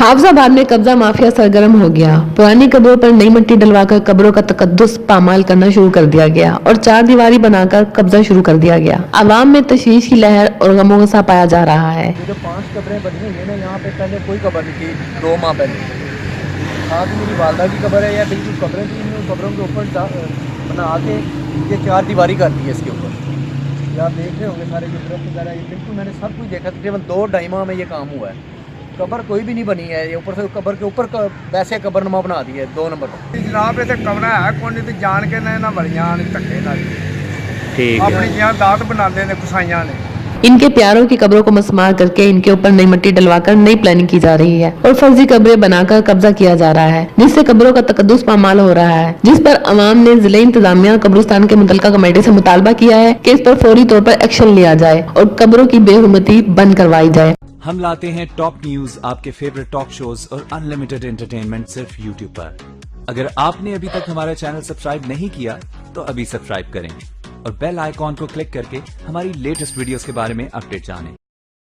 हाफजाबाद में कब्जा माफिया सरगर्म हो गया। पुरानी कब्रों पर नई मिट्टी डलवाकर कब्रों का तकद्दुस पामाल करना शुरू कर दिया गया और चार दीवारी बनाकर कब्जा शुरू कर दिया गया। आवाम में तशवीश की लहर और गमो गसा पाया जा रहा है। जो 5 कब्रें बनी हुई है ना, यहाँ पे पहले कोई कब्र नहीं थी 2 माह पहले। साथ मेरी वालदा की कब्र है, या बिल्कुल कब्रें थी, कब्रों के ऊपर बना के ये 4 दीवारी कर दी है इसके ऊपर। आप देख रहे होंगे सारे जो दरख्त वगैरह, ये बिल्कुल मैंने सब कुछ देखा। तकरीबन 2-2.5 माह में ये काम हुआ है। कब्र कोई भी नहीं बनी है, ये ऊपर से कब्र के ऊपर वैसे कब्रनुमा बना दी है 2 नंबर पर। जनाब इतने कब्र है कौन तो जान के ना बड़ियां धक्के नाल ठीक अपनी जियां दात बनाते ने गुसाइयां ने। इनके प्यारों की कब्रों को मस्मार करके इनके ऊपर नई मिट्टी डलवाकर नई प्लानिंग की जा रही है और फर्जी कब्रें बनाकर कब्जा किया जा रहा है, जिससे कब्रों का तकद्दुस पामाल हो रहा है। जिस पर अवाम ने जिले इंतजामिया और कब्रिस्तान के मुतल्लिका कमेटी से मुतालबा किया है कि इस पर फौरी तौर पर एक्शन लिया जाए और कब्रों की बेहुरमती बंद करवाई जाए। हम लाते हैं टॉप न्यूज, आपके फेवरेट टॉक शोज और अनलिमिटेड एंटरटेनमेंट सिर्फ यूट्यूब पर। अगर आपने अभी तक हमारा चैनल सब्सक्राइब नहीं किया तो अभी सब्सक्राइब करें और बेल आइकॉन को क्लिक करके हमारी लेटेस्ट वीडियोस के बारे में अपडेट जानें।